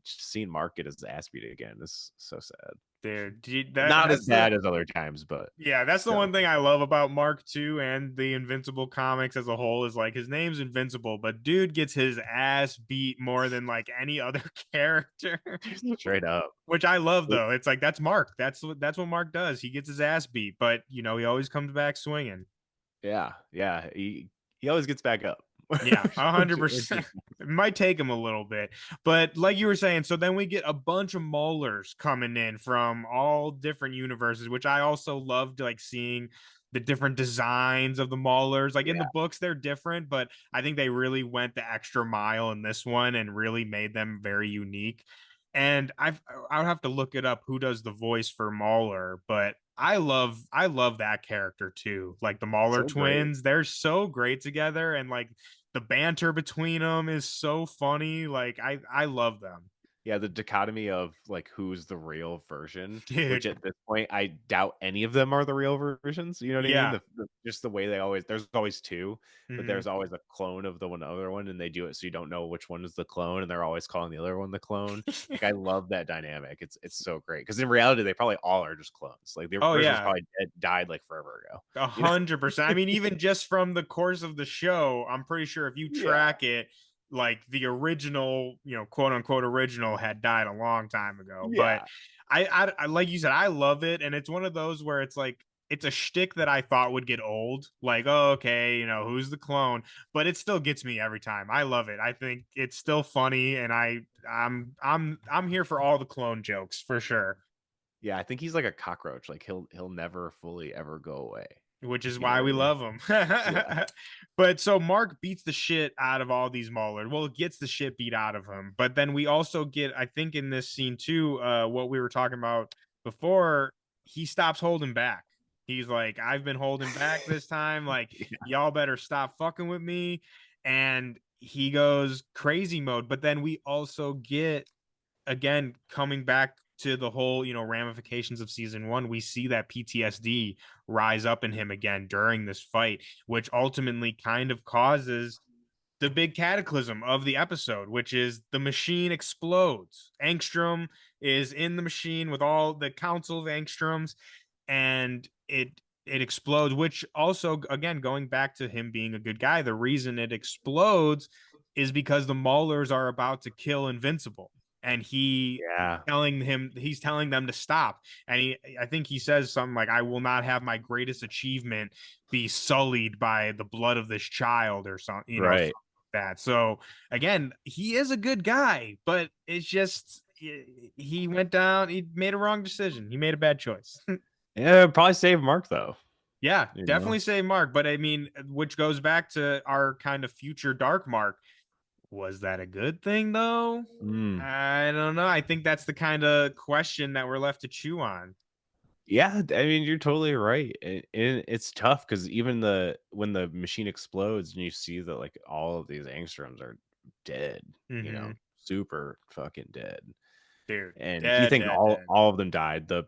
Speaker 5: just seeing Mark get his ass beat again is so sad.
Speaker 4: Dude,
Speaker 5: Not as
Speaker 4: that's the
Speaker 5: bad as other times, but
Speaker 4: yeah, that's the
Speaker 5: still.
Speaker 4: one thing I love about Mark too, and the Invincible comics as a whole, is like his name's Invincible, but dude gets his ass beat more than like any other character.
Speaker 5: Straight up.
Speaker 4: Which I love though. It's like that's Mark. That's what Mark does. He gets his ass beat, but he always comes back swinging.
Speaker 5: Yeah, yeah. He always gets back up.
Speaker 4: Yeah,
Speaker 5: Which
Speaker 4: 100%.
Speaker 5: is
Speaker 4: It might take him a little bit, but like you were saying, so then we get a bunch of Maulers coming in from all different universes, which I also loved, like seeing the different designs of the Maulers. Like in the
Speaker 5: yeah,
Speaker 4: books, they're different, but I think they really went the extra mile in this one and really made them very unique. And I would have to look it up who does the voice for Mauler, but I love that character too. Like the Mauler
Speaker 5: so great.
Speaker 4: twins, they're so great together, and like the banter between them is so funny. Like I love them.
Speaker 5: Yeah, the dichotomy of like who's the real version, which
Speaker 4: Dude.
Speaker 5: at this point I doubt any of them are the real versions. You know what I mean?
Speaker 4: Yeah.
Speaker 5: Just the way there's always two, but
Speaker 4: Hmm.
Speaker 5: there's always a clone of the one other one, and they do it so you don't know which one is the clone, and they're always calling the other one the clone. Like, I love that dynamic. It's so great because in reality they probably all are just clones. Like, the
Speaker 4: Oh
Speaker 5: originals
Speaker 4: yeah.
Speaker 5: probably died like forever ago.
Speaker 4: A
Speaker 5: You know?
Speaker 4: 100%. I mean, even just from the course of the show, I'm pretty sure if you
Speaker 5: Yeah.
Speaker 4: track it, like the original, quote unquote original had died a long time ago. But
Speaker 5: Yeah.
Speaker 4: I like you said, I love it, and it's one of those where it's like it's a shtick that I thought would get old. Like, oh, okay, you know, who's the clone? But it still gets me every time. I love it. I think it's still funny, and I'm here for all the clone jokes for sure.
Speaker 5: Yeah, I think he's like a cockroach. Like he'll never fully ever go away.
Speaker 4: Which is
Speaker 5: You
Speaker 4: why
Speaker 5: know what
Speaker 4: we
Speaker 5: I mean?
Speaker 4: love him.
Speaker 5: Yeah.
Speaker 4: But so Mark beats the shit out of all these Maulers. Well, gets the shit beat out of him. But then we also get, I think in this scene too, what we were talking about before, he stops holding back. He's like, I've been holding back this time. Like, y'all better stop fucking with me. And he goes crazy mode. But then we also get, again, coming back to the whole, you know, ramifications of season 1, we see that PTSD rise up in him again during this fight, which ultimately kind of causes the big cataclysm of the episode, which is the machine explodes. Angstrom is in the machine with all the council of Angstroms, and it explodes, which also, again, going back to him being a good guy, the reason it explodes is because the Maulers are about to kill Invincible, and
Speaker 5: Yeah.
Speaker 4: he's telling them to stop. And I think he says something like, I will not have my greatest achievement be sullied by the blood of this child, or something, you know,
Speaker 5: Right.
Speaker 4: something like that. So again, he is a good guy, but it's just he went down, he made a wrong decision, he made a bad choice.
Speaker 5: Yeah, probably save Mark though.
Speaker 4: Yeah,
Speaker 5: You know?
Speaker 4: definitely say Mark, but I mean, which goes back to our kind of future dark Mark. Was that a good thing though?
Speaker 5: Mm.
Speaker 4: I don't know. I think that's the kind of question that we're left to chew on.
Speaker 5: Yeah, I mean, you're totally right. And it's tough because even when the machine explodes and you see that like all of these angstroms are dead,
Speaker 4: Mm-hmm.
Speaker 5: super fucking dead.
Speaker 4: Dude,
Speaker 5: And if you
Speaker 4: dead,
Speaker 5: think
Speaker 4: dead, dead.
Speaker 5: all of them died, the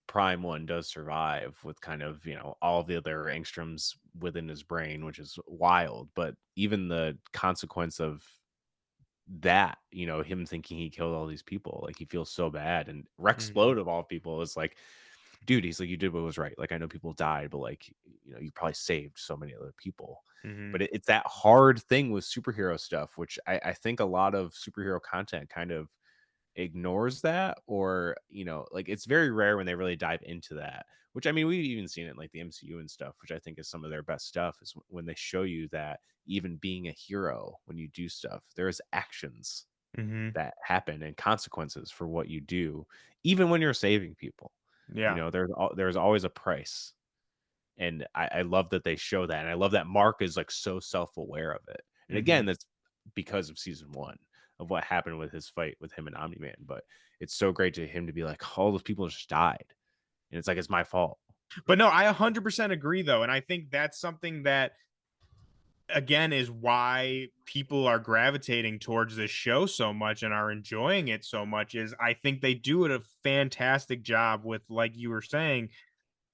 Speaker 5: prime one does survive with kind of, all the other angstroms within his brain, which is wild. But even the consequence of that, him thinking he killed all these people, like he feels so bad. And
Speaker 4: Mm-hmm.
Speaker 5: Rexplode of all people is like, dude, he's like, you did what was right. Like, I know people died, but like, you probably saved so many other people.
Speaker 4: Mm-hmm.
Speaker 5: But it's that hard thing with superhero stuff, which I think a lot of superhero content kind of ignores that, or like it's very rare when they really dive into that, which I mean we've even seen it in like the MCU and stuff, which I think is some of their best stuff, is when they show you that even being a hero, when you do stuff, there's actions
Speaker 4: Mm-hmm.
Speaker 5: that happen and consequences for what you do, even when you're saving people.
Speaker 4: Yeah.
Speaker 5: There's always a price. And I love that they show that. And I love that Mark is like so self-aware of it. And
Speaker 4: Mm-hmm.
Speaker 5: again, that's because of season 1 of what happened with his fight with him and Omni-Man. But it's so great to him to be like, all those people just died. And it's like, it's my fault.
Speaker 4: But no, I 100% agree though. And I think that's something that, again, is why people are gravitating towards this show so much and are enjoying it so much, is I think they do it a fantastic job with, like you were saying,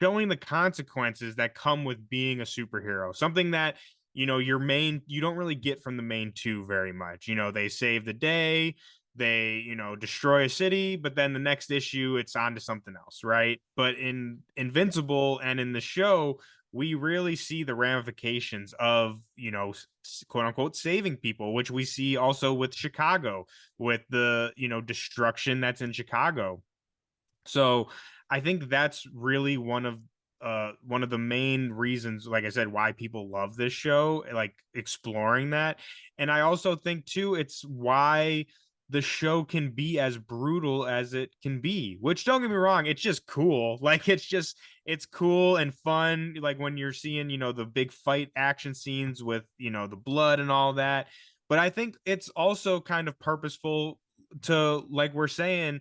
Speaker 4: showing the consequences that come with being a superhero. Something that, you don't really get from the main two very much. They save the day, they, destroy a city, but then the next issue it's on to something else, right? But in Invincible and in the show, we really see the ramifications of, quote unquote saving people, which we see also with Chicago, with the, destruction that's in Chicago. So I think that's really one of the main reasons, like I said, why people love this show, like exploring that. And I also think too, it's why the show can be as brutal as it can be, which, don't get me wrong, it's just cool. Like it's cool and fun. Like when you're seeing, the big fight action scenes with, the blood and all that. But I think it's also kind of purposeful to, like we're saying,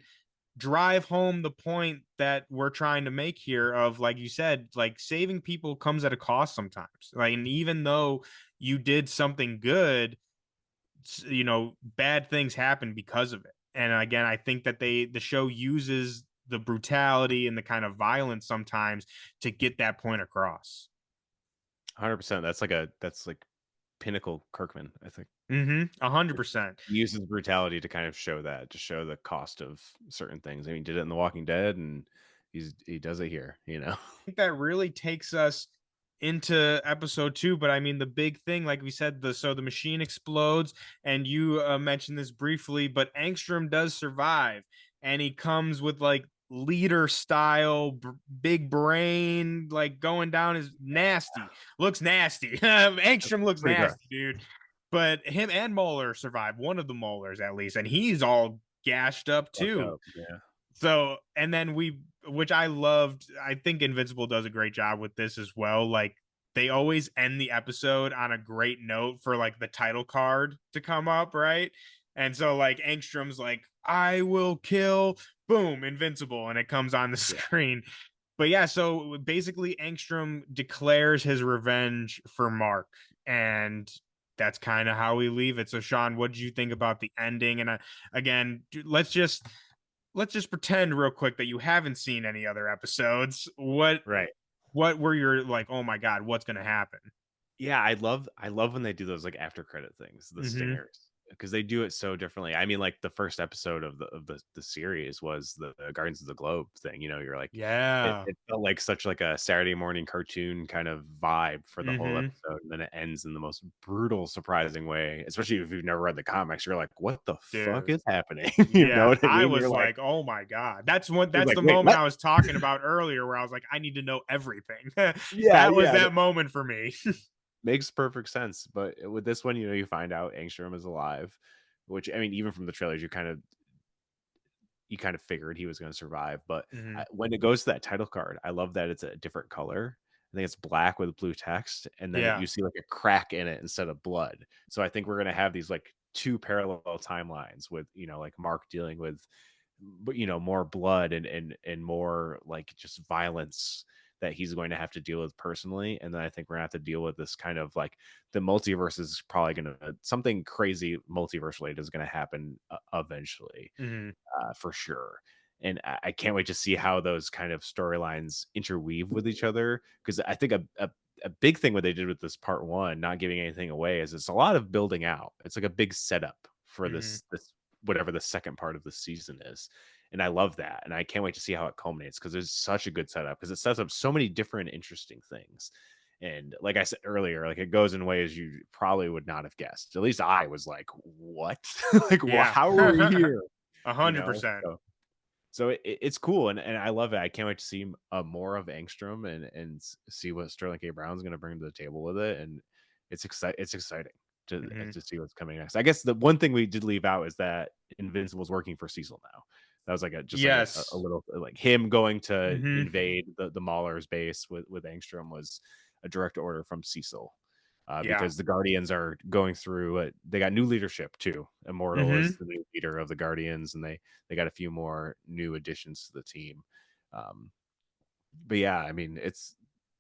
Speaker 4: drive home the point that we're trying to make here of, like you said, like saving people comes at a cost sometimes. Like, and even though you did something good, bad things happen because of it. And again, I think that the show uses the brutality and the kind of violence sometimes to get that point across.
Speaker 5: 100%. That's like pinnacle Kirkman, I think.
Speaker 4: 100%.
Speaker 5: He uses brutality to kind of show that, to show the cost of certain things. I mean, he did it in The Walking Dead, and he does it here,
Speaker 4: I think that really takes us into episode 2. But I mean, the big thing, like we said, the machine explodes, and you mentioned this briefly, but Angstrom does survive, and he comes with like leader style, big brain, like going down is nasty. Looks nasty. Angstrom looks
Speaker 5: Pretty gross.
Speaker 4: nasty, dude. But him and Moeller survived, one of the Moelers at least, and he's all gashed up too.
Speaker 5: Yeah.
Speaker 4: So, and then which I loved, I think Invincible does a great job with this as well. Like, they always end the episode on a great note for like the title card to come up, right? And so, like, Angstrom's like, I will kill, boom, Invincible, and it comes on the screen. But yeah, so basically, Angstrom declares his revenge for Mark, and that's kind of how we leave it. So, Sean, what did you think about the ending? And again, let's just pretend real quick that you haven't seen any other episodes. What were your like, oh my god, what's gonna happen?
Speaker 5: Yeah, I love when they do those like after credit things, the stingers, because they do it so differently. I mean, like the first episode of the series was the Guardians of the Globe thing. You know, you're like, it felt like such like a Saturday morning cartoon kind of vibe for the whole episode, and then it ends in the most brutal, surprising way. Especially if you've never read the comics, you're like, what the fuck is happening? You know what I mean?
Speaker 4: I was like, oh my god, that's the moment I was talking about earlier, where I was like, I need to know everything. That was that moment for me.
Speaker 5: Makes perfect sense. But with this one, you know, you find out Angstrom is alive, which, I mean, even from the trailers, you kind of figured he was going to survive. But when it goes to that title card, I love that it's a different color. I think it's black with blue text, and then you see like a crack in it instead of blood. So I think we're going to have these like two parallel timelines with, you know, like Mark dealing with, you know, more blood and more like just violence that he's going to have to deal with personally. And then I think we're gonna have to deal with this kind of like the multiverse is probably gonna something crazy multiverse related is gonna happen eventually, for sure. And I can't wait to see how those kind of storylines interweave with each other, because I think a big thing what they did with this part one, not giving anything away, is it's a lot of building out. It's like a big setup for this whatever the second part of the season is. And I love that. And I can't wait to see how it culminates, because there's such a good setup, because it sets up so many different interesting things. And like I said earlier, like it goes in ways you probably would not have guessed. At least I was like, what? Like, well, how are we here?
Speaker 4: 100%.
Speaker 5: So it's cool. And I love it. I can't wait to see more of Angstrom and see what Sterling K. Brown's going to bring to the table with it. And it's exciting to see what's coming next. I guess the one thing we did leave out is that Invincible's working for Cecil now. That was like a little like him going to invade the Mauler's base with Angstrom was a direct order from Cecil, because the Guardians are going through they got new leadership too. Immortal is the new leader of the Guardians, and they got a few more new additions to the team. But yeah, I mean,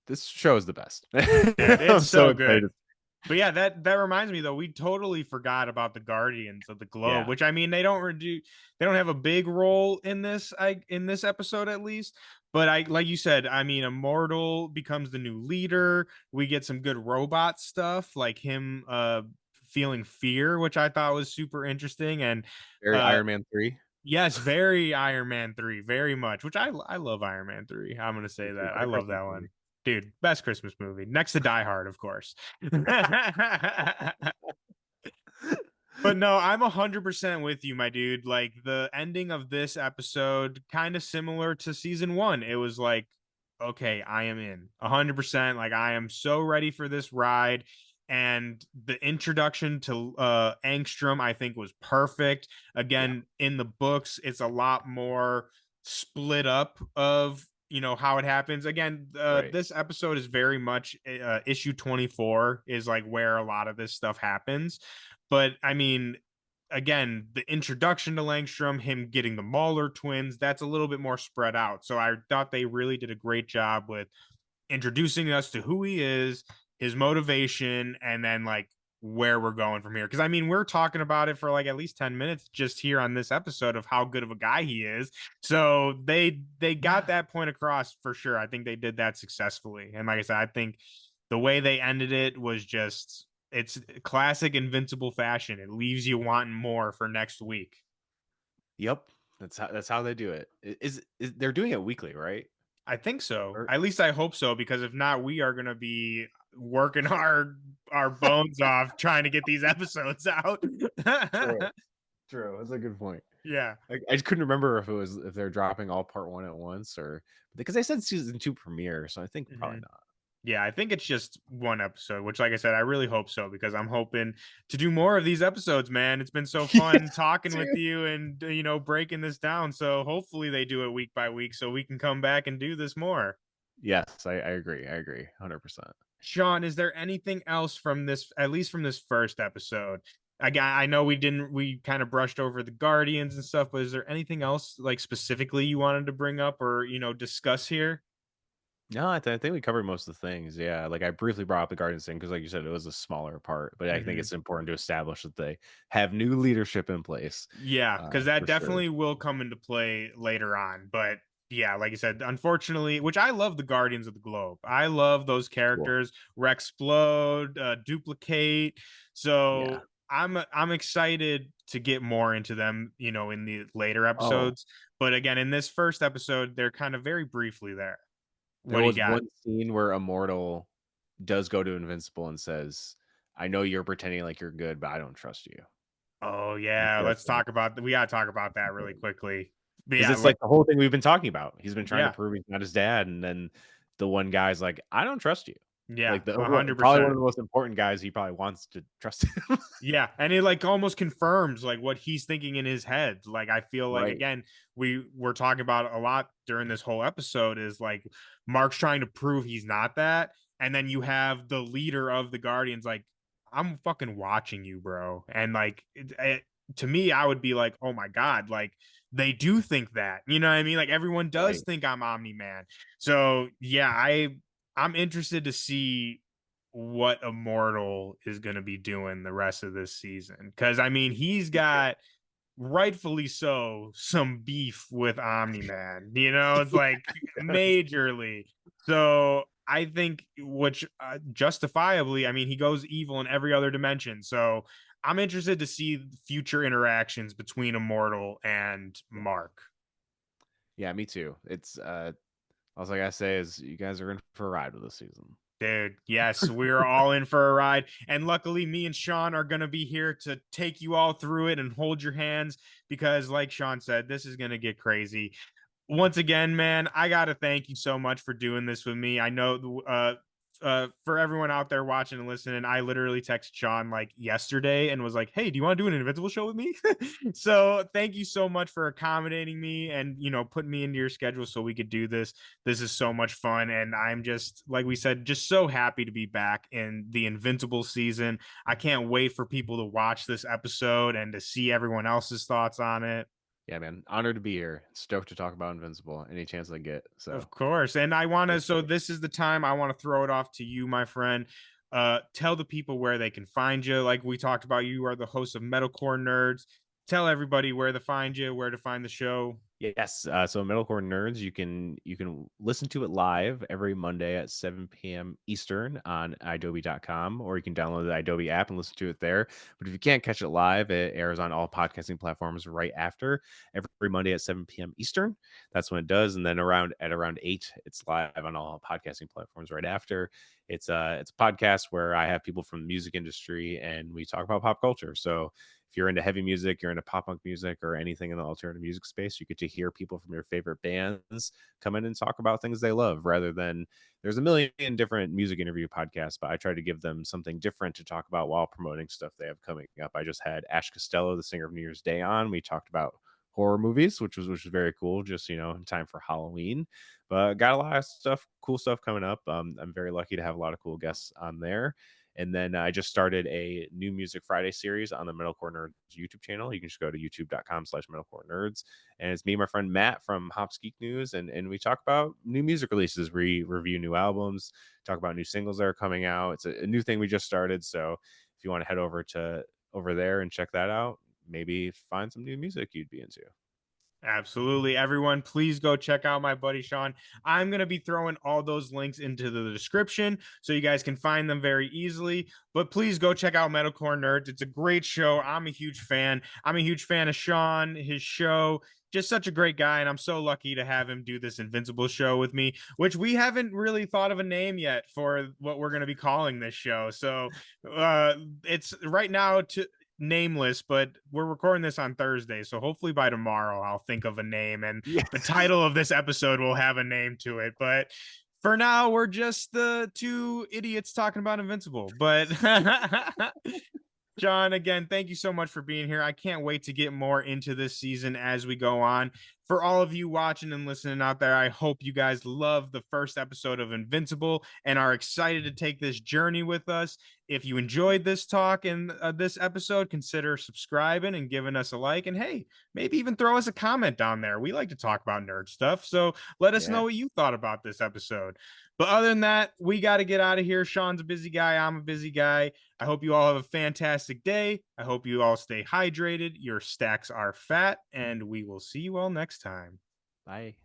Speaker 5: this show is the best.
Speaker 4: It's so good. But yeah, that reminds me though, we totally forgot about the Guardians of the Globe, which, I mean, they don't have a big role in this episode at least. But like you said, I mean, Immortal becomes the new leader. We get some good robot stuff, like him feeling fear, which I thought was super interesting, and
Speaker 5: very Iron Man 3.
Speaker 4: Yes, very Iron Man 3, very much. Which I love Iron Man 3. I'm gonna say that I love that one. Dude, best Christmas movie next to Die Hard, of course. But no, I'm 100% with you, my dude. Like, the ending of this episode, kind of similar to season 1. It was like, okay, I am in 100%. Like, I am so ready for this ride. And the introduction to Angstrom, I think, was perfect. Again, in the books, it's a lot more split up of, you know, how it happens. Again, this episode is very much issue 24 is like where a lot of this stuff happens. But I mean, again, the introduction to Langstrom, him getting the Mauler twins, that's a little bit more spread out. So I thought they really did a great job with introducing us to who he is, his motivation, and then like where we're going from here. Because I mean, we're talking about it for like at least 10 minutes just here on this episode of how good of a guy he is. So they got that point across for sure. I think they did that successfully. And like I said, I think the way they ended it was just, it's classic Invincible fashion. It leaves you wanting more for next week.
Speaker 5: Yep, that's how they do it. Is they're doing it weekly, right?
Speaker 4: I think so. At least I hope so, because if not, we are going to be working our bones off trying to get these episodes out.
Speaker 5: True. That's a good point.
Speaker 4: Yeah.
Speaker 5: Like, I just couldn't remember if they're dropping all part 1 at once, or because they said season 2 premiere, so I think probably
Speaker 4: Mhm.
Speaker 5: not.
Speaker 4: Yeah, I think it's just one episode, which, like I said, I really hope so because I'm hoping to do more of these episodes, man. It's been so
Speaker 5: Yeah,
Speaker 4: fun talking with
Speaker 5: dude.
Speaker 4: you and, breaking this down. So hopefully they do it week by week so we can come back and do this more.
Speaker 5: Yes, I agree. I agree 100%.
Speaker 4: Sean, is there anything else from this, at least from this first episode? I know we kind of brushed over the Guardians and stuff, but is there anything else like specifically you wanted to bring up or, discuss here?
Speaker 5: No, I think we covered most of the things. Yeah, like I briefly brought up the Guardians thing because, like you said, it was a smaller part, but I think
Speaker 4: Mhm.
Speaker 5: it's important to establish that they have new leadership in place,
Speaker 4: Yeah, because that
Speaker 5: for sure.
Speaker 4: definitely will come into play later on. But yeah, like I said, unfortunately, which I love the Guardians of the Globe. I love those
Speaker 5: Cool.
Speaker 4: characters, Rexplode, Duplicate.
Speaker 5: Yeah.
Speaker 4: So I'm excited to get more into them, in the later
Speaker 5: Oh,
Speaker 4: episodes. But again, in this first episode, they're kind of very briefly there. What
Speaker 5: there
Speaker 4: do you
Speaker 5: was
Speaker 4: got?
Speaker 5: one scene where Immortal does go to Invincible and says, "I know you're pretending like you're good, but I don't trust you."
Speaker 4: Oh
Speaker 5: And
Speaker 4: yeah, let's talk about we gotta talk about that really quickly. But
Speaker 5: because
Speaker 4: yeah,
Speaker 5: it's like the whole thing we've been talking about. He's been trying to
Speaker 4: yeah,
Speaker 5: prove he's not his dad, and then the one guy's like, "I don't trust you."
Speaker 4: yeah,
Speaker 5: Like probably one
Speaker 4: 100%.
Speaker 5: of the most important guys he probably wants to trust him.
Speaker 4: Yeah, and it like almost confirms like what he's thinking in his head. Like I feel like
Speaker 5: Right.
Speaker 4: again, we were talking about a lot during this whole episode is like Mark's trying to prove he's not that, and then you have the leader of the Guardians like I'm fucking watching you, bro. And like to me I would be like, "Oh my god, like they do think that." You know what I mean? Like everyone does
Speaker 5: Right.
Speaker 4: think I'm Omni-Man. So, yeah, I'm interested to see what Immortal is going to be doing the rest of this season. Because, I mean, he's
Speaker 5: Me too.
Speaker 4: got, rightfully so, some beef with Omni Man. It's like majorly. So I think, which justifiably, I mean, he goes evil in every other dimension. So I'm interested to see future interactions between Immortal and Mark.
Speaker 5: Yeah, me too. It's all I gotta say is you guys are in for a ride with this season.
Speaker 4: Dude, yes, we're all in for a ride. And luckily, me and Sean are going to be here to take you all through it and hold your hands because, like Sean said, this is going to get crazy. Once again, man, I got to thank you so much for doing this with me. I know for everyone out there watching and listening, I literally texted Sean like yesterday and was like, "Hey, do you want to do an Invincible show with me?" So thank you so much for accommodating me and putting me into your schedule so we could do this. This is so much fun, and I'm just like we said, just so happy to be back in the Invincible season. I can't wait for people to watch this episode and to see everyone else's thoughts on it.
Speaker 5: Yeah, man. Honored to be here. Stoked to talk about Invincible any chance I get. So
Speaker 4: Of course. And I want to,
Speaker 5: great
Speaker 4: so
Speaker 5: stuff.
Speaker 4: this is the time I want to throw it off to you, my friend. Tell the people where they can find you. Like we talked about, you are the host of Metalcore Nerds. Tell everybody where to find you, where to find the show.
Speaker 5: Yes. So Metalcore Nerds, you can listen to it live every Monday at 7 p.m. Eastern on idobi.com, or you can download the Adobe app and listen to it there. But if you can't catch it live, it airs on all podcasting platforms right after every Monday at 7 p.m. Eastern. That's when it does. And then around 8, it's live on all podcasting platforms right after. It's a podcast where I have people from the music industry and we talk about pop culture. So if you're into heavy music, you're into pop punk music, or anything in the alternative music space, you get to hear people from your favorite bands come in and talk about things they love rather than there's a million different music interview podcasts, but I try to give them something different to talk about while promoting stuff they have coming up. I just had Ash Costello, the singer of New Year's Day, on. We talked about horror movies, which was very cool, just in time for Halloween. But got a lot of cool stuff coming up. I'm very lucky to have a lot of cool guests on there. And then I just started a new Music Friday series on the Metalcore Nerds YouTube channel. You can just go to youtube.com/Metalcore Nerds. And it's me and my friend Matt from Hops Geek News. And we talk about new music releases. We review new albums, talk about new singles that are coming out. It's a new thing we just started. So if you want to head over there and check that out, maybe find some new music you'd be into.
Speaker 4: Absolutely. Everyone, please go check out my buddy Sean. I'm going to be throwing all those links into the description so you guys can find them very easily. But please go check out Metalcore Nerds. It's a great show. I'm a huge fan. I'm a huge fan of Sean, his show. Just such a great guy. And I'm so lucky to have him do this Invincible show with me, which we haven't really thought of a name yet for what we're going to be calling this show. So it's right now to nameless, but we're recording this on Thursday, so hopefully by tomorrow I'll think of a name, and
Speaker 5: Yes.
Speaker 4: the title of this episode will have a name to it. But for now, we're just the two idiots talking about Invincible. But John, again, thank you so much for being here. I can't wait to get more into this season as we go on. For all of you watching and listening out there, I hope you guys love the first episode of Invincible and are excited to take this journey with us. If you enjoyed this talk and this episode, consider subscribing and giving us a like. And hey, maybe even throw us a comment down there. We like to talk about nerd stuff. So let us know what you thought about this episode. But other than that, we got to get out of here. Sean's a busy guy. I'm a busy guy. I hope you all have a fantastic day. I hope you all stay hydrated. Your stacks are fat, and we will see you all next time.
Speaker 5: Bye.